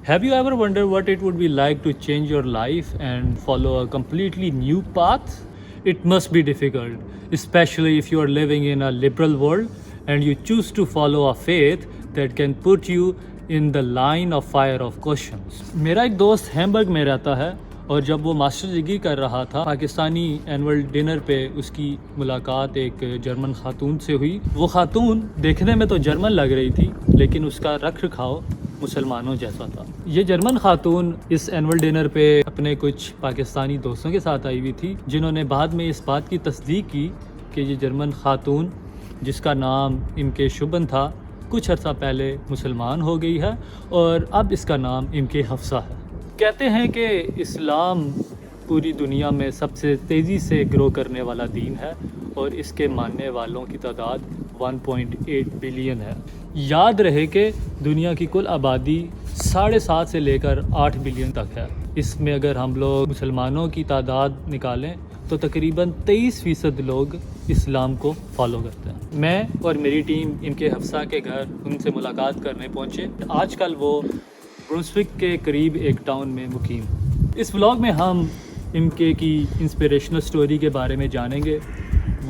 Have you ever wondered what it would be like to change your life and follow a completely new path? It must be difficult, especially if you are living in a liberal world and you choose to follow a faith that can put you in the line of fire of questions. मेरा एक दोस्त Hamburg में रहता है और जब वो master degree कर रहा था पाकिस्तानी एनुअल डिनर पे उसकी मुलाकात एक जर्मन खातून से हुई। वो खातून देखने में तो जर्मन लग रही थी लेकिन उसका रख रखाव मुसलमानों जैसा था। ये जर्मन खातून इस एनुअल डिनर पे अपने कुछ पाकिस्तानी दोस्तों के साथ आई हुई थी जिन्होंने बाद में इस बात की तस्दीक की कि ये जर्मन खातून जिसका नाम इमके शुबन था कुछ अर्सा पहले मुसलमान हो गई है और अब इसका नाम इमके हफ्सा है। कहते हैं कि इस्लाम पूरी दुनिया में सबसे तेज़ी से ग्रो करने वाला दीन है और इसके मानने वालों की तादाद 1.8 बिलियन है। याद रहे कि दुनिया की कुल आबादी 7.5 से लेकर 8 बिलियन तक है। इसमें अगर हम लोग मुसलमानों की तादाद निकालें तो तकरीबन 23% लोग इस्लाम को फॉलो करते हैं। मैं और मेरी टीम इनके हफ्सा के घर उनसे मुलाकात करने पहुँचे। आजकल वो ब्रुंसविक के करीब एक टाउन में मुकीम। इस व्लॉग में हम इमके की इंस्पिरेशनल स्टोरी के बारे में जानेंगे,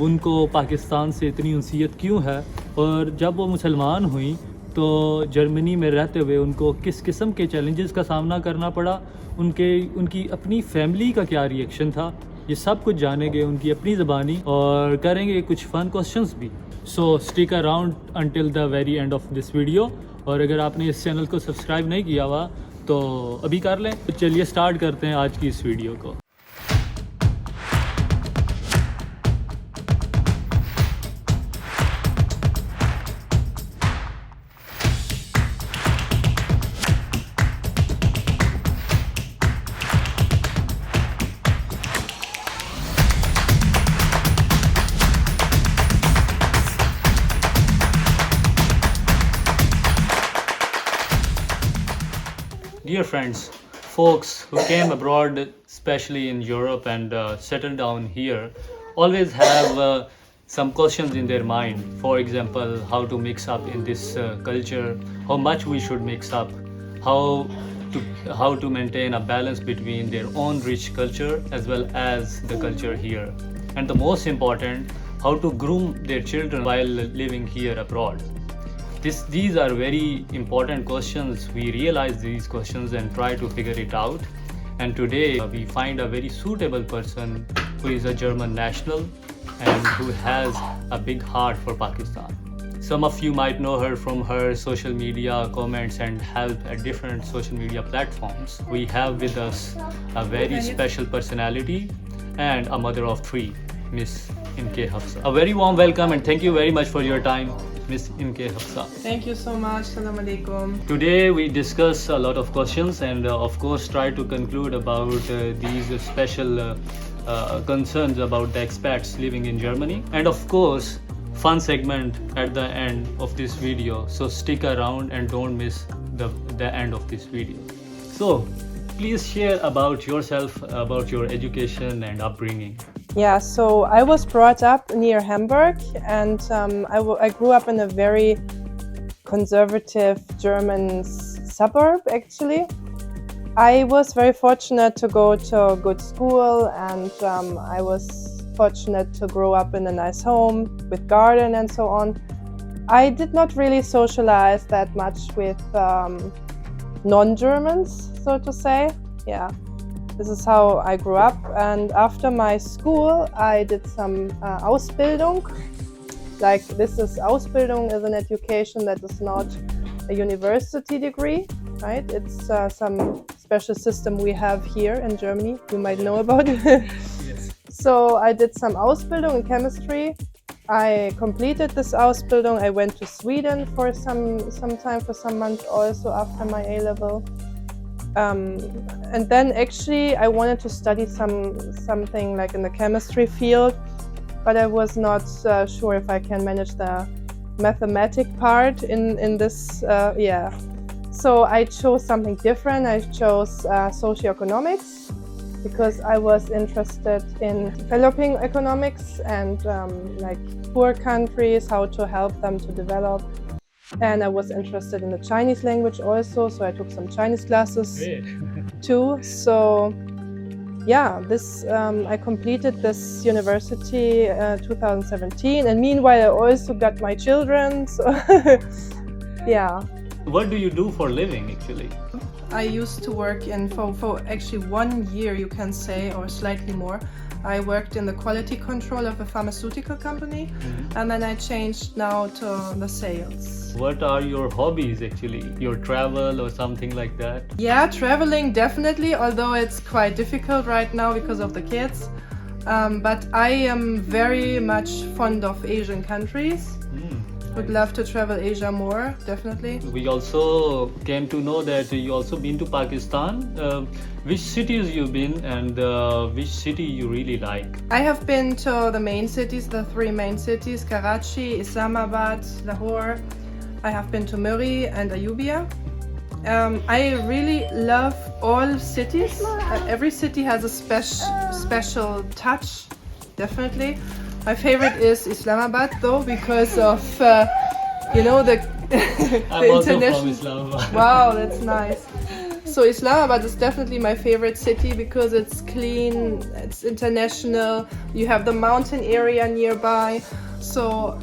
उनको पाकिस्तान से इतनी उनसीयत क्यों है और जब वो मुसलमान हुई तो जर्मनी में रहते हुए उनको किस किस्म के चैलेंजेस का सामना करना पड़ा, उनकी अपनी फैमिली का क्या रिएक्शन था, ये सब कुछ जानेंगे उनकी अपनी ज़बानी और करेंगे कुछ फ़न क्वेश्चंस भी। सो stick around until the very end of this video और अगर आपने इस चैनल को सब्सक्राइब नहीं किया हुआ तो अभी कर लें। तो चलिए स्टार्ट करते हैं आज की इस वीडियो को। Dear friends, folks who came abroad, especially in Europe and settled down here, always have some questions in their mind. For example, how to mix up in this culture, how much we should mix up, how to maintain a balance between their own rich culture as well as the culture here. And the most important, how to groom their children while living here abroad. These are very important questions. We realize these questions and try to figure it out. And today we find a very suitable person who is a German national and who has a big heart for Pakistan. Some of you might know her from her social media comments and help at different social media platforms. We have with us a very special personality and a mother of three, Miss Imke Hafsa. A very warm welcome and thank you very much for your time, Miss Imke Hafsa. Thank you so much. Assalamu alaikum. Today we discuss a lot of questions and of course try to conclude about these special concerns about the expats living in Germany, and of course fun segment at the end of this video. So stick around and don't miss the end of this video. So please share about yourself, about your education and upbringing. Yeah, so I was brought up near Hamburg and I grew up in a very conservative German suburb actually. I was very fortunate to go to a good school and I was fortunate to grow up in a nice home with garden and so on. I did not really socialize that much with non-Germans, so to say. Yeah. This is how I grew up, and after my school I did some Ausbildung. Like Ausbildung is an education that is not a university degree, right? It's some special system we have here in Germany. You might know about it. Yes. So I did some Ausbildung in chemistry. I completed this Ausbildung. I went to Sweden for some time, for some months also after my A-level. And then actually I wanted to study something like in the chemistry field, but I was not sure if I can manage the mathematic part in this, yeah. So I chose something different. I chose socioeconomics because I was interested in developing economics and like poor countries, how to help them to develop. And I was interested in the Chinese language also, so I took some Chinese classes too. So yeah, this I completed this university 2017, and meanwhile I also got my children. So yeah. What do you do for living actually? I used to work for actually 1 year, you can say, or slightly more. I worked in the quality control of a pharmaceutical company, and then I changed now to the sales. What are your hobbies actually? Your travel or something like that? Yeah, traveling definitely, although it's quite difficult right now because of the kids. But I am very much fond of Asian countries. Would love to travel Asia more, definitely. We also came to know that you also been to Pakistan. Which cities you've been, and which city you really like? I have been to the main cities, the 3 main cities, Karachi, Islamabad, Lahore. I have been to Murree and Ayubia. I really love all cities. Every city has a special touch, definitely. My favorite is Islamabad though, because of the I'm also from Islamabad. Wow, that's nice. So Islamabad is definitely my favorite city because it's clean, it's international, you have the mountain area nearby. So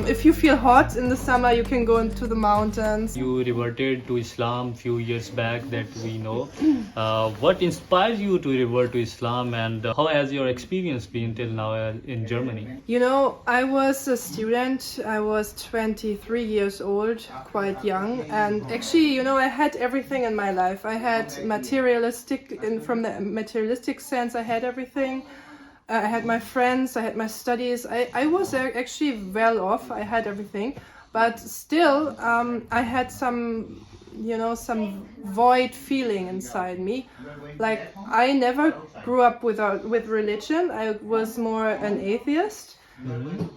if you feel hot in the summer, you can go into the mountains. You reverted to Islam few years back, that we know. What inspired you to revert to Islam, and how has your experience been till now in Germany? You know, I was a student. I was 23 years old, quite young, and actually, you know, I had everything in my life. I had from the materialistic sense, I had everything. I had my friends, I had my studies. I was actually well off. I had everything, but still, I had some void feeling inside me. Like I never grew up with religion. I was more an atheist.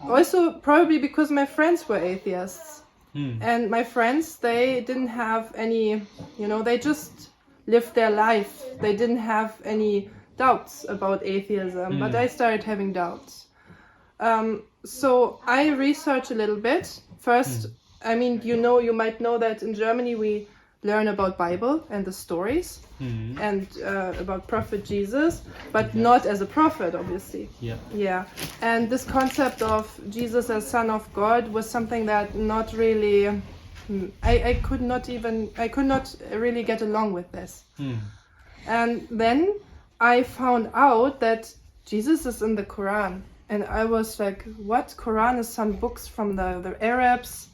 Also, probably because my friends were atheists, and my friends, they didn't have any. They just lived their life. They didn't have any doubts about atheism, but I started having doubts. So I researched a little bit. First, I mean, you might know that in Germany we learn about Bible and the stories and about Prophet Jesus, but not as a prophet, obviously. Yeah. And this concept of Jesus as Son of God was something that not really, I could not really get along with this. And then I found out that Jesus is in the Quran, and I was like, what? Quran is some books from the Arabs.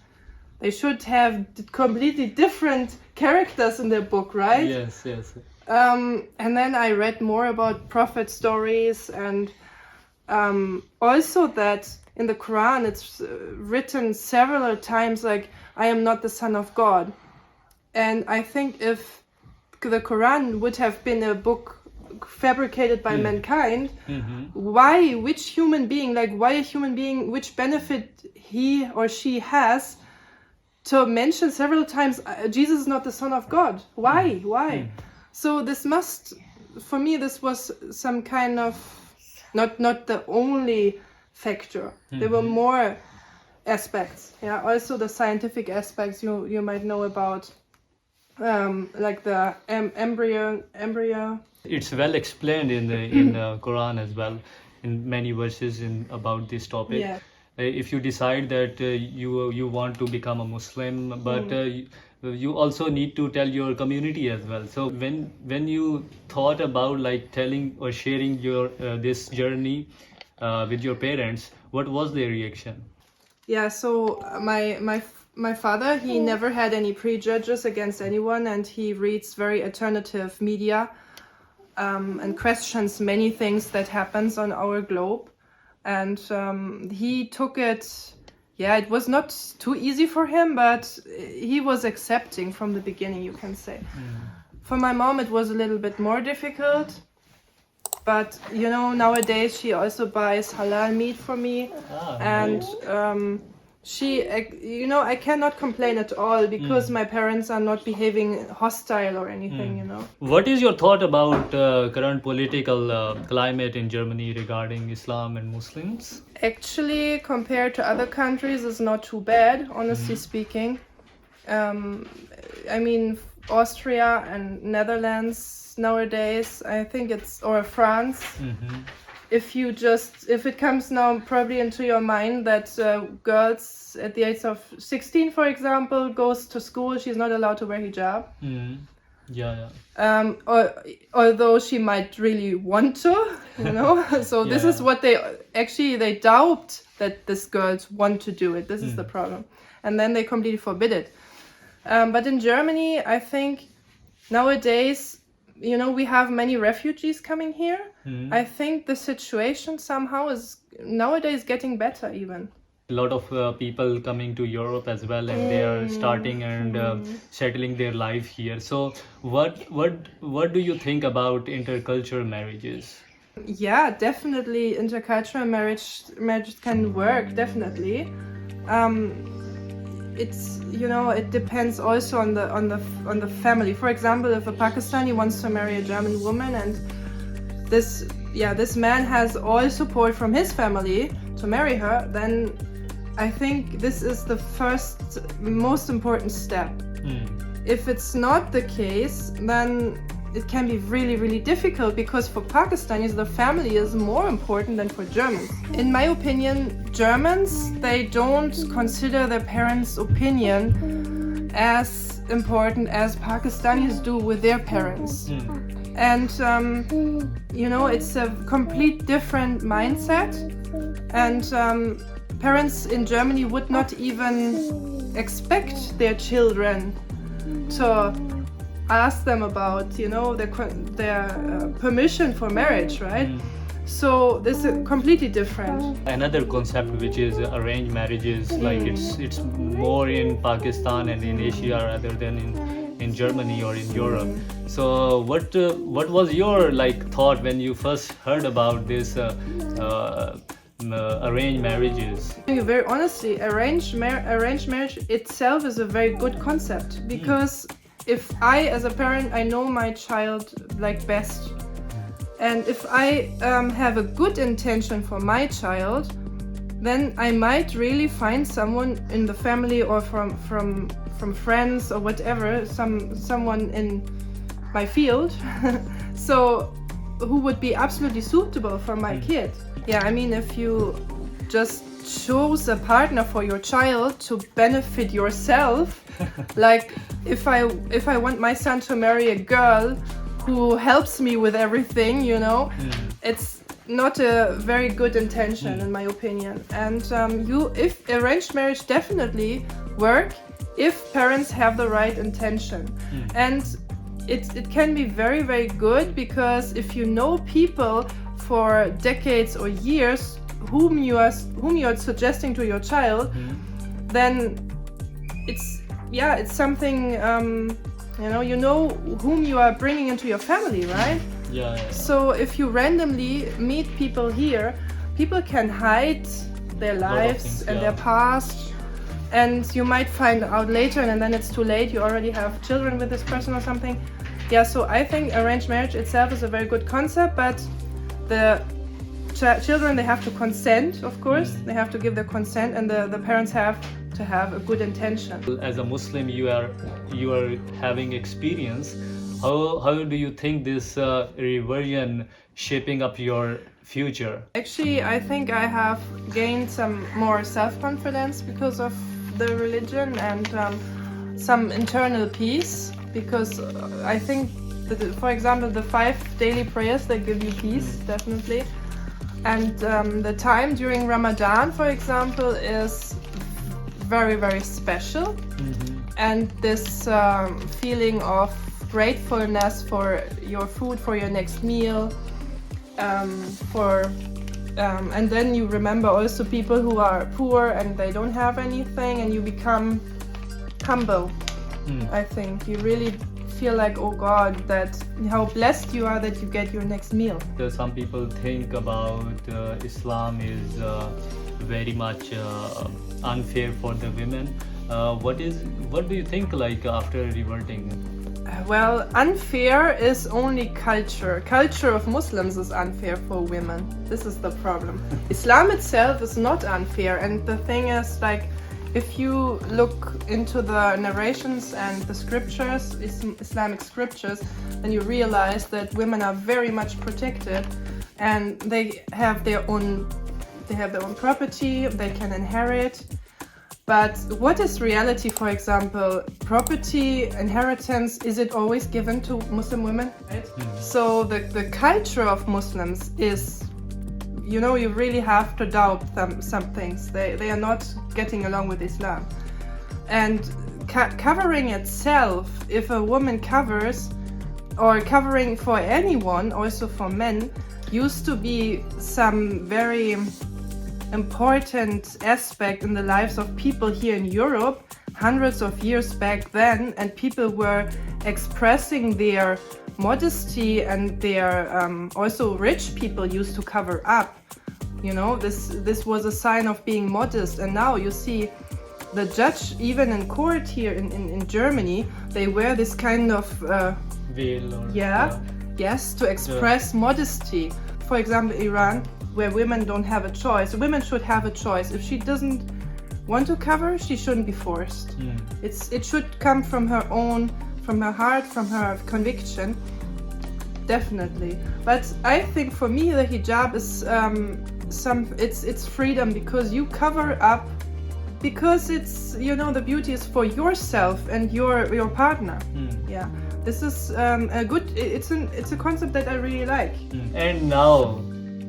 They should have completely different characters in their book, right? Yes. And then I read more about prophet stories, and also that in the Quran it's written several times like, I am not the Son of God. And I think if the Quran would have been a book fabricated by mankind, why a human being, which benefit he or she has to mention several times Jesus is not the Son of God? Why? So this was some kind of not the only factor. There were more aspects. Yeah, also the scientific aspects you might know about, like the embryo. It's well explained in the Quran as well, in many verses about this topic. Yeah. If you decide that you want to become a Muslim, but you also need to tell your community as well. So when you thought about like telling or sharing your this journey with your parents, what was their reaction? Yeah, so my father, he never had any prejudices against anyone, and he reads very alternative media and questions many things that happens on our globe. And he took it, it was not too easy for him, but he was accepting from the beginning, you can say. For my mom, it was a little bit more difficult. But, nowadays she also buys halal meat for me. And I cannot complain at all because my parents are not behaving hostile or anything, What is your thought about current political climate in Germany regarding Islam and Muslims? Actually, compared to other countries, it's not too bad, honestly speaking. I mean, Austria and Netherlands nowadays, I think or France. If it comes now probably into your mind that girls at the age of 16, for example, goes to school, she's not allowed to wear hijab. Yeah. Although she might really want to, So this is what they doubt that these girls want to do it. This is the problem. And then they completely forbid it. But in Germany, I think nowadays, we have many refugees coming here. I think the situation somehow is nowadays getting better even. A lot of people coming to Europe as well, and they are starting and settling their life here. So what do you think about intercultural marriages? Yeah, definitely intercultural marriage can work, definitely. It's it depends also on the family. For example, if a Pakistani wants to marry a German woman and this man has all support from his family to marry her, then I think this is the first most important step. If it's not the case, then it can be really, really difficult, because for Pakistanis the family is more important than for Germans. In my opinion, Germans, they don't consider their parents' opinion as important as Pakistanis do with their parents. And it's a complete different mindset, and parents in Germany would not even expect their children to ask them about their permission for marriage, right? So this is completely different. Another concept, which is arranged marriages, like it's more in Pakistan and in Asia rather than in Germany or in Europe. So what was your thought when you first heard about this arranged marriages? Very honestly, arranged marriage itself is a very good concept, because if I, as a parent, I know my child best, and if I have a good intention for my child, then I might really find someone in the family or from friends or whatever, someone in my field, so who would be absolutely suitable for my kid. Yeah, I mean, if you just choose a partner for your child to benefit yourself, if I want my son to marry a girl who helps me with everything, it's not a very good intention in my opinion. And if arranged marriage definitely work if parents have the right intention. And it can be very, very good, because if you know people for decades or years whom you are suggesting to your child, then it's something, you know whom you are bringing into your family, right? Yeah. So if you randomly meet people here, people can hide their lives and their past, and you might find out later, and then it's too late, you already have children with this person or something. Yeah, so I think arranged marriage itself is a very good concept, but the children, they have to consent, of course. They have to give their consent, and the parents have to have a good intention. As a Muslim, you are having experience. How do you think this reversion shaping up your future? Actually, I think I have gained some more self-confidence because of the religion, and some internal peace, because I think that, for example, the 5 daily prayers, they give you peace, definitely. And the time during Ramadan, for example, is very, very special. And this feeling of gratefulness for your food, for your next meal, and then you remember also people who are poor and they don't have anything, and you become humble. I think you really feel like, oh God, that how blessed you are that you get your next meal. Some people think about Islam is very much unfair for the women. What do you think after reverting? Well, unfair is only culture. Culture of Muslims is unfair for women. This is the problem. Islam itself is not unfair, and the thing is, If you look into the narrations and the scriptures, Islamic scriptures, then you realize that women are very much protected, and they have their own property, they can inherit. But what is reality, for example, property, inheritance, is it always given to Muslim women? Right? So the culture of Muslims is, you really have to doubt some things. They are not getting along with Islam. And covering itself, if a woman covers, or covering for anyone, also for men, used to be some very important aspect in the lives of people here in Europe hundreds of years back then, and people were expressing their modesty, and their also rich people used to cover up. This was a sign of being modest. And now you see the judge, even in court here in Germany, they wear this kind of veil or yes, to express modesty. For example, Iran, where women don't have a choice. Women should have a choice. If she doesn't want to cover, she shouldn't be forced. It should come from her heart, from her conviction. Definitely. But I think for me the hijab is it's freedom, because you cover up, because it's the beauty is for yourself and your partner. Yeah. This is a good. It's a concept that I really like. And now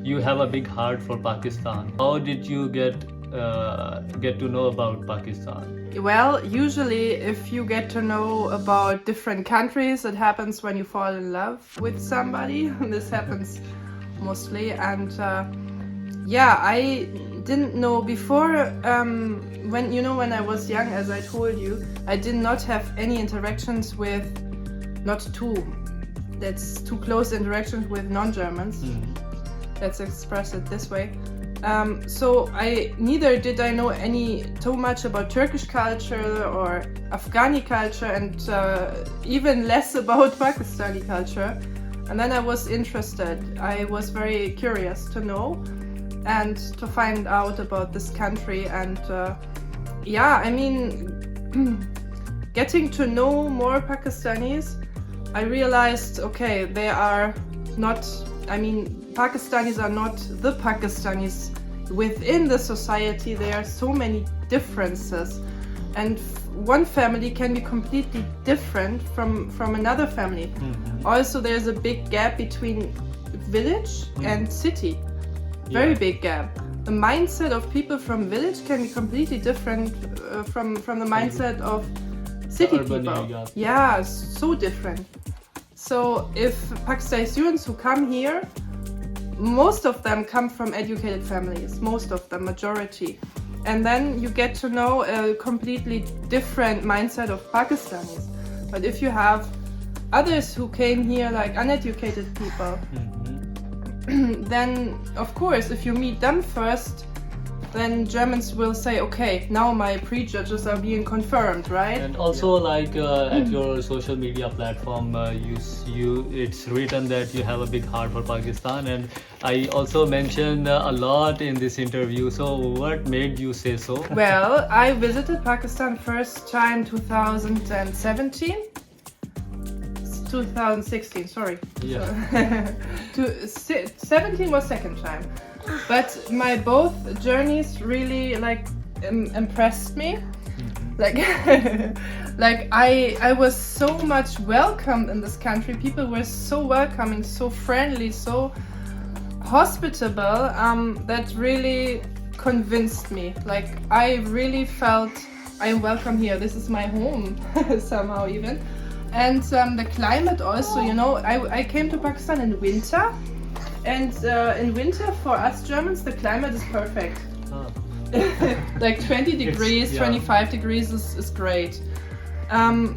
you have a big heart for Pakistan. How did you get to know about Pakistan? Well, usually if you get to know about different countries, it happens when you fall in love with somebody. This happens mostly. And I didn't know before, when I was young, as I told you, I did not have any interactions with, that's too close interactions with non-Germans. Let's express it this way. So neither did I know too much about Turkish culture or Afghani culture, and even less about Pakistani culture. And then I was interested. I was very curious to know and to find out about this country. And getting to know more Pakistanis, I realized, okay, they are not, Pakistanis are not the Pakistanis within the society. There are so many differences, and one family can be completely different from another family. Also, there's a big gap between village and city. Very big gap. The mindset of people from village can be completely different from the mindset of city people. Areas. Yeah, so different. So if Pakistani students who come here, most of them come from educated families, most of them, majority. And then you get to know a completely different mindset of Pakistanis. But if you have others who came here like uneducated people, then of course if you meet them first, then Germans will say, okay, now my prejudges are being confirmed, right? And also at your social media platform, it's written that you have a big heart for Pakistan, and I also mentioned a lot in this interview. So what made you say so? Well, I visited Pakistan first time 2016, sorry. Yeah. 17 was second time. But my both journeys really impressed me. I was so much welcomed in this country. People were so welcoming, so friendly, so hospitable, that really convinced me. I really felt I am welcome here. This is my home somehow even. And the climate also, I came to Pakistan in winter. And in winter, for us Germans, the climate is perfect. 20 degrees, 25 degrees is great. I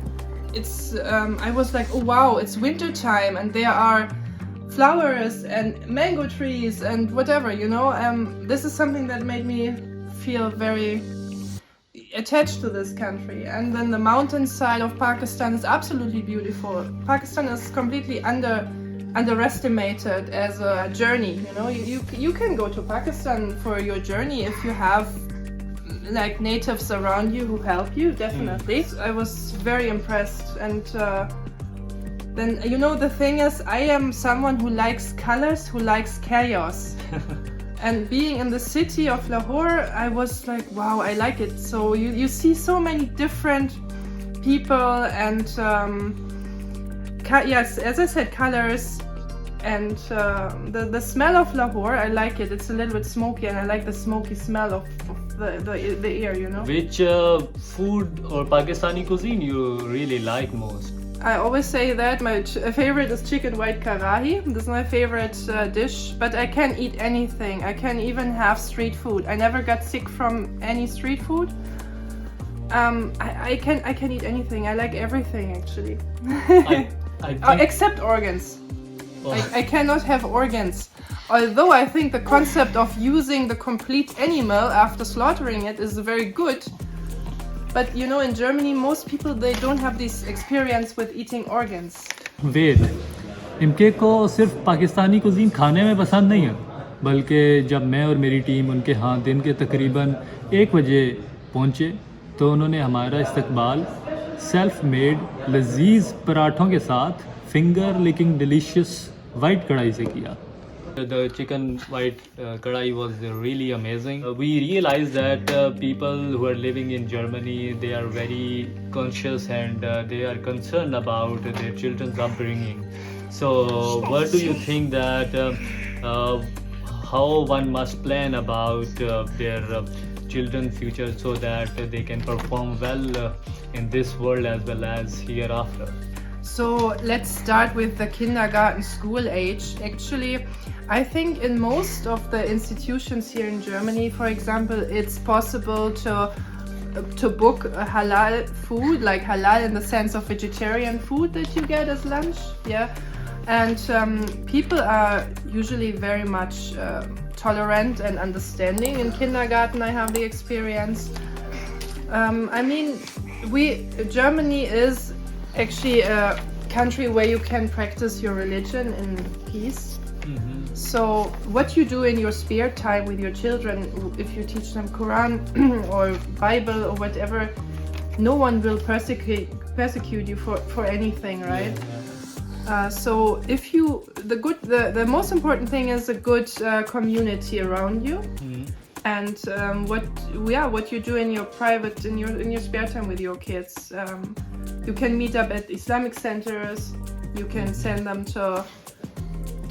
was like, oh wow, it's winter time, and there are flowers and mango trees and whatever, This is something that made me feel very attached to this country. And then the mountainside of Pakistan is absolutely beautiful. Pakistan is completely underestimated as a journey. You can go to Pakistan for your journey if you have like natives around you who help you, definitely. I was very impressed. And then, you know, the thing is, I am someone who likes colors, who likes chaos. And being in the city of Lahore, I was like, wow, I like it. So you see so many different people and yes, as I said, colors. And the smell of Lahore, I like it. It's a little bit smoky, and I like the smoky smell of the air, you know. Which food or Pakistani cuisine you really like most? I always say that my favorite is chicken white Karahi. This is my favorite dish, but I can eat anything. I can even have street food. I never got sick from any street food. I can eat anything. I like everything actually. I think... except organs. Oh. I cannot have organs. Although I think the concept of using the complete animal after slaughtering it is very good. But you know, in Germany, most people, they don't have this experience with eating organs. Wait, इमके को सिर्फ Pakistani cuisine खाने में पसंद नहीं है, बल्कि जब मैं और मेरी टीम उनके यहाँ दिन के तकरीबन 1 बजे पहुँचे तो उन्होंने हमारा इस्तकबाल सेल्फ मेड लजीज पराठों के साथ फिंगर लिकिंग डिलीशियस वाइट कढ़ाई से किया. The chicken white kadai was really amazing. We realized that people who are living in Germany, they are very conscious and they are concerned about their children's upbringing. So what do you think that how one must plan about their children's future so that they can perform well in this world as well as hereafter? So let's start with the kindergarten school age. Actually, I think in most of the institutions here in Germany, for example, it's possible to book a halal food, like halal in the sense of vegetarian food that you get as lunch. Yeah, and people are usually very much tolerant and understanding in kindergarten. I have the experience. I mean, Germany is actually a country where you can practice your religion in peace. So what you do in your spare time with your children, if you teach them Quran or Bible or whatever, no one will persecute you for anything, right? So if you the most important thing is a good community around you. And what you do in your in your spare time with your kids. You can meet up at Islamic centers. You can send them to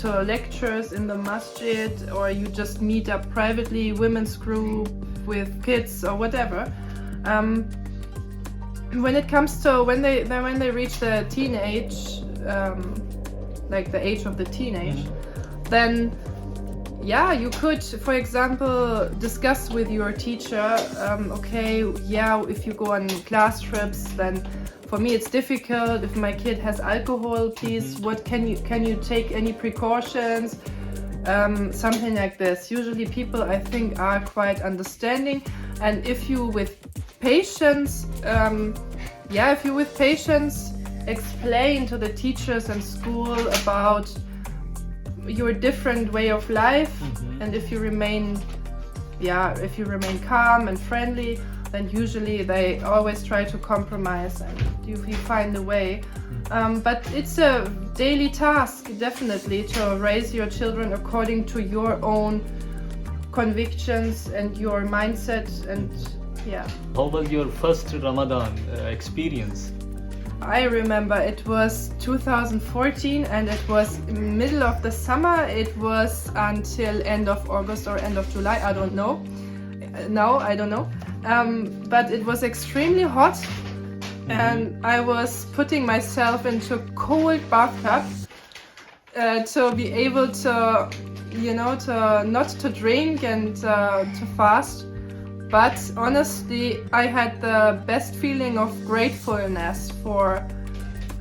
lectures in the masjid, or you just meet up privately, women's group with kids or whatever. When it comes to when they reach the teenage, like the age of the teenage, then yeah, you could, for example, discuss with your teacher, okay, yeah, if you go on class trips, then for me it's difficult. If my kid has alcohol, please, what can you take any precautions? Something like this. Usually people, I think, are quite understanding, and if you with patience, explain to the teachers and school about your different way of life, and if you remain calm and friendly, then usually they always try to compromise and you find a way. But it's a daily task, definitely, to raise your children according to your own convictions and your mindset. And yeah. How was your first Ramadan experience? I remember it was 2014 and it was middle of the summer. It was until end of August or end of July, I don't know. No, I don't know. But it was extremely hot, and I was putting myself into cold bathtub to be able to, to not to drink and to fast. But honestly, I had the best feeling of gratefulness for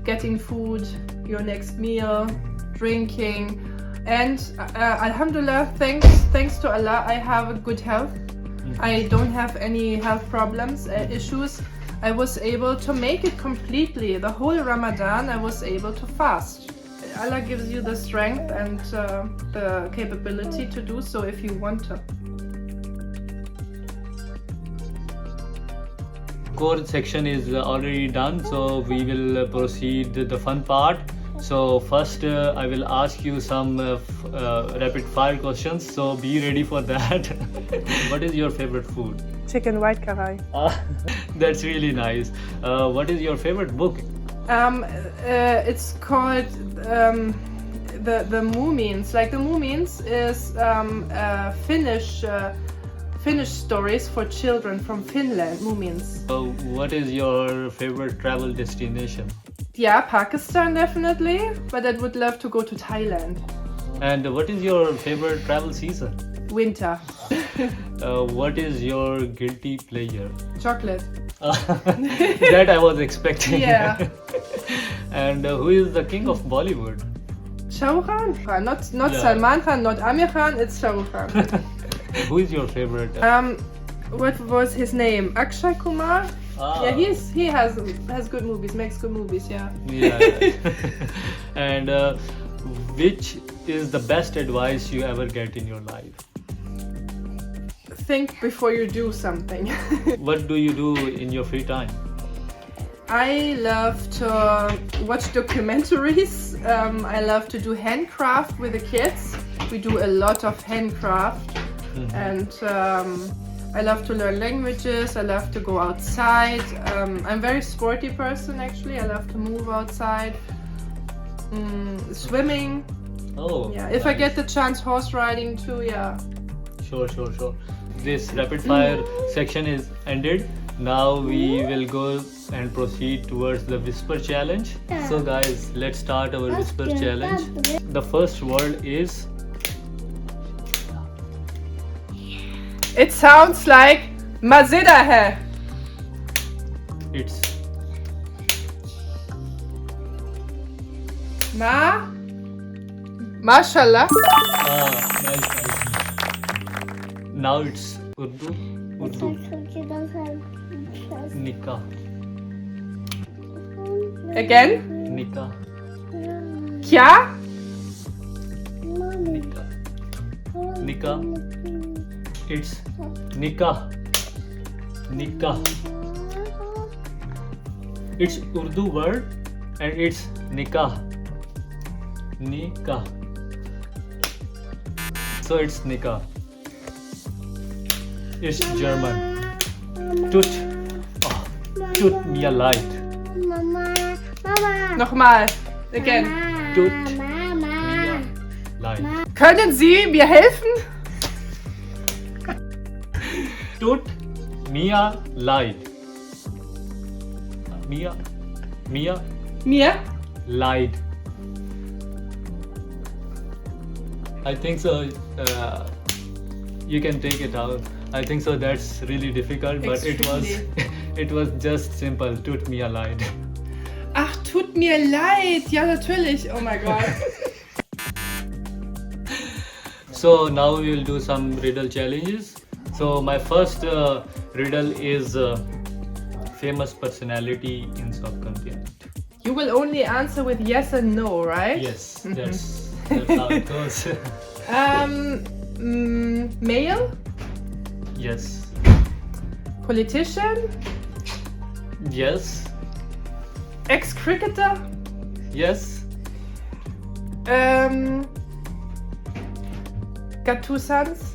getting food, your next meal, drinking, and Alhamdulillah, thanks to Allah, I have a good health. I don't have any health problems, issues. I was able to make it completely. The whole Ramadan, I was able to fast. Allah gives you the strength and the capability to do so if you want to. core section is already done, so we will proceed the fun part. So first I will ask you some rapid fire questions, so be ready for that. What is your favorite food? Chicken white Karahi. That's really nice. What is your favorite book? It's called the Moomins. Like the Moomins is Finnish stories for children from Finland. Moomins. What is your favorite travel destination? Yeah, Pakistan definitely, but I would love to go to Thailand. And what is your favorite travel season? Winter. What is your guilty pleasure? Chocolate. That I was expecting. Yeah. And who is the king of Bollywood? Shah Rukh Khan. Not Yeah. Salman Khan, not Amir Khan, it's Shah Rukh Khan. Who is your favorite? What was his name? Akshay Kumar? Ah. Yeah, he has good movies, makes good movies, yeah. Yeah. And which is the best advice you ever get in your life? Think before you do something. What do you do in your free time? I love to watch documentaries. I love to do handcraft with the kids. We do a lot of handcraft. And I love to learn languages. I love to go outside. I'm a very sporty person actually. I love to move outside. Swimming. Oh. Yeah, if I get the chance, horse riding too. Yeah. Sure. This rapid fire section is ended. Now we will go and proceed towards the whisper challenge. So guys, let's start our whisper challenge. The first word is... It sounds like Mazida hai. It's... Mashallah. Nice. Now it's Urdu. Nikah. Again. Nikah. Kya? Nikah. It's nikah. It's Urdu word and it's nikah. So it's nikah. It's German. Tut mir leid. Nochmal. Again. Tut mir leid. Können Sie mir helfen? Tut mir leid. Mir leid. I think so. You can take it out. I think so. That's really difficult, but it was just simple. Tut mir leid. Ach, tut mir leid. Ja, natürlich. Oh my god. So now we will do some riddle challenges. So my first riddle is famous personality in subcontinent. You will only answer with yes and no, right? Yes, that's how it goes. Male? Yes. Politician? Yes. Ex-cricketer? Yes. Got two sons?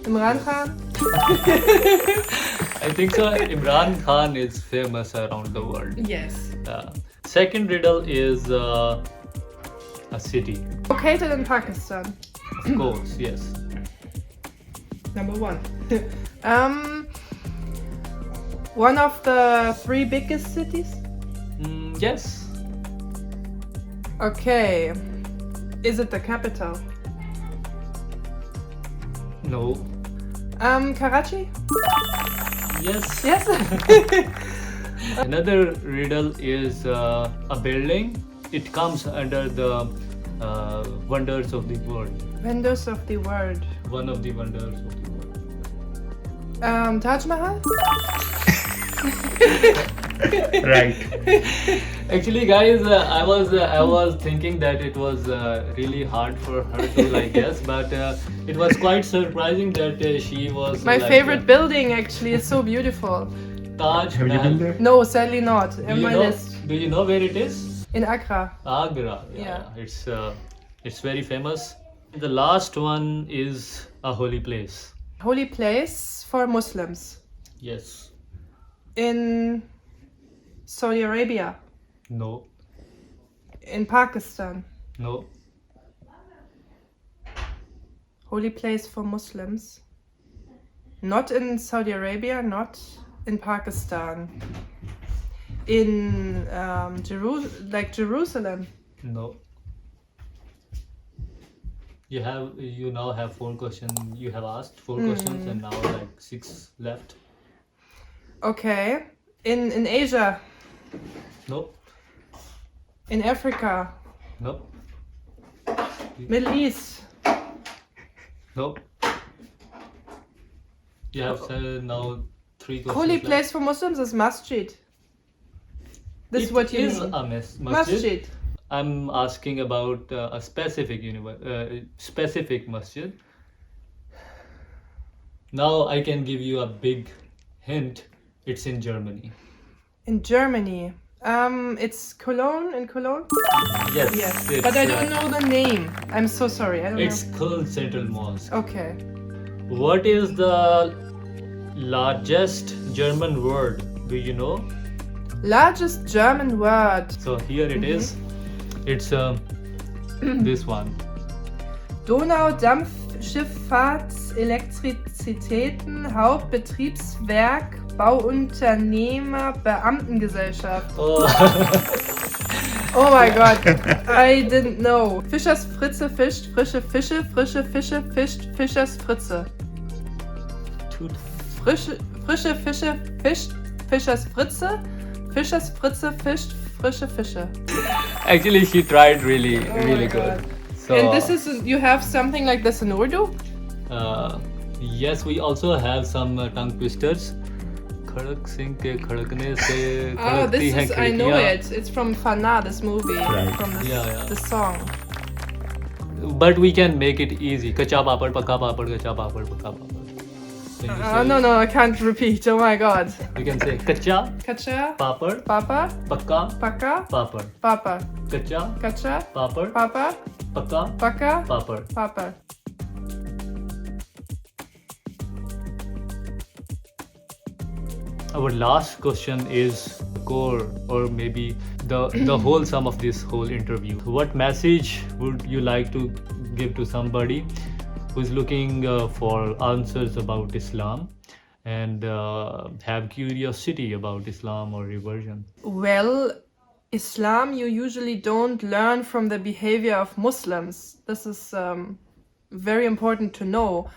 Imran Khan? I think so. Imran Khan is famous around the world. Yes. Second riddle is a city. Located in Pakistan. Of course, yes. Number one. One of the three biggest cities? Yes. Okay. Is it the capital? No. Karachi? Yes. Yes. Another riddle is a building. It comes under the wonders of the world. Wonders of the world. One of the wonders of the world. Taj Mahal? Right. Actually, guys, I was thinking that it was really hard for her to like guess, but it was quite surprising that she was My like, favorite building actually is so beautiful. Taj Have you Mahal. been there? No, sadly not. Do In you my know? list. Do you know where it is? In Accra. Agra. Yeah. It's very famous. The last one is a holy place. Holy place for Muslims. Yes. In Saudi Arabia. No. In Pakistan. No. Holy place for Muslims. Not in Saudi Arabia, not in Pakistan. In Jerusalem. No. You now have 4 questions. You have asked 4 questions and now like 6 left. Okay. In Asia. No. In Africa. No. Middle East. No. You have said now 3 questions. Holy left. place for Muslims is masjid. This is what you is mean. a masjid. Masjid. I'm asking about a specific specific masjid. Now I can give you a big hint. It's in Germany. In Germany. It's Cologne, in Cologne? Yes. Yes. It's, But I don't know the name. I'm so sorry. I don't It's know. Köln Central Mosque. Okay. What is the largest German word? Do you know? Largest German word. So here it is. It's this one. Donaudampfschifffahrtselektrizitäten Hauptbetriebswerk Bauunternehmer Beamtengesellschaft. Oh. Oh my god, I didn't know. Fischers Fritze fischt frische Fische, frische Fische fischt Fischers Fritze. Frische Fische fischt Fischers Fritze, Fischers Fritze fischt frische Fische. Actually, she tried really my good. God. So, And this is, you have something like this in Urdu? yes, we also have some tongue twisters. खड़क सिंह के खड़कने से Oh, खड़कती this हैं is, I know खिड़कियाँ. it. It's from Fana, this movie. Right. From this, Yeah. the song. But we can make it easy. कच्चा पापड़ पक्का पापड़ कच्चा पापड़ पक्का पापड़. Can you say- No, I can't repeat. Oh my god. You can say कच्चा Kacha, पापड़ Papa, पक्का Paka, पापड़. Papa. कच्चा Kacha, पापड़ Papa, पक्का Paka, papad. Papa. Our last question is core, or maybe the whole sum of this whole interview. What message would you like to give to somebody who is looking for answers about Islam and have curiosity about Islam or reversion? Well, Islam, you usually don't learn from the behavior of Muslims. This is very important to know.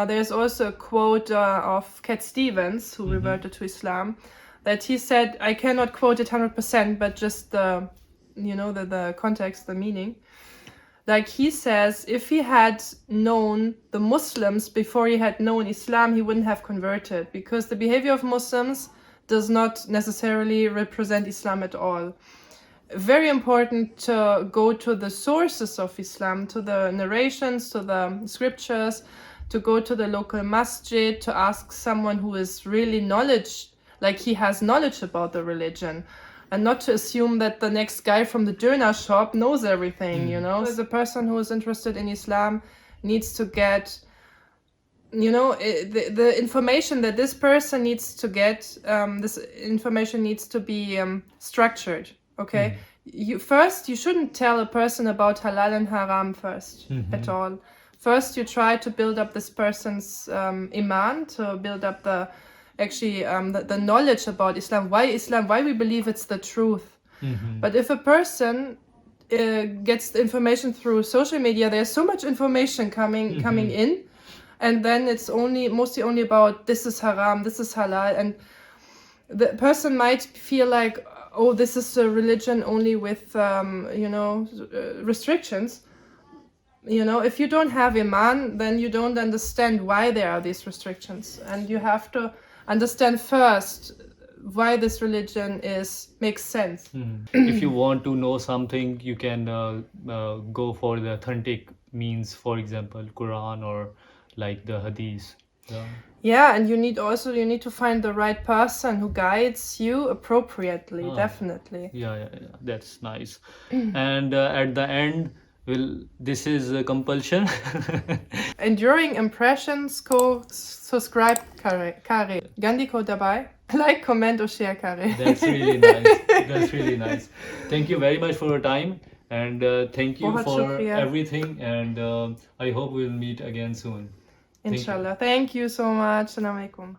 There's also a quote of Cat Stevens, who reverted to Islam, that he said, I cannot quote it 100%, but just the context, the meaning. Like he says, if he had known the Muslims before he had known Islam, he wouldn't have converted, because the behavior of Muslims does not necessarily represent Islam at all. Very important to go to the sources of Islam, to the narrations, to the scriptures, to go to the local masjid, to ask someone who is really like he has knowledge about the religion, and not to assume that the next guy from the doner shop knows everything, you know. As a person who is interested in Islam needs to get, the information that this person needs to get, this information needs to be structured, okay? You shouldn't tell a person about halal and haram first, at all. First, you try to build up this person's iman, to build up the knowledge about Islam, why we believe it's the truth. But if a person gets the information through social media, there's so much information coming in, and then it's mostly only about this is haram, this is halal, and the person might feel like, oh, this is a religion only with restrictions. If you don't have iman, then you don't understand why there are these restrictions, and you have to understand first why this religion makes sense. If you want to know something, you can go for the authentic means, for example, Quran or like the Hadith. Yeah. Yeah, and you need to find the right person who guides you appropriately, definitely. Yeah, that's nice. And at the end, this is a compulsion. Enduring impressions ko subscribe kare. Gandhi ko dabei. Like, comment or share kare. That's really nice. That's really nice. Thank you very much for your time, and thank you Bahut for shukriya. everything. And I hope we'll meet again soon. Thank you. Inshallah. Thank you so much. Assalamu alaikum.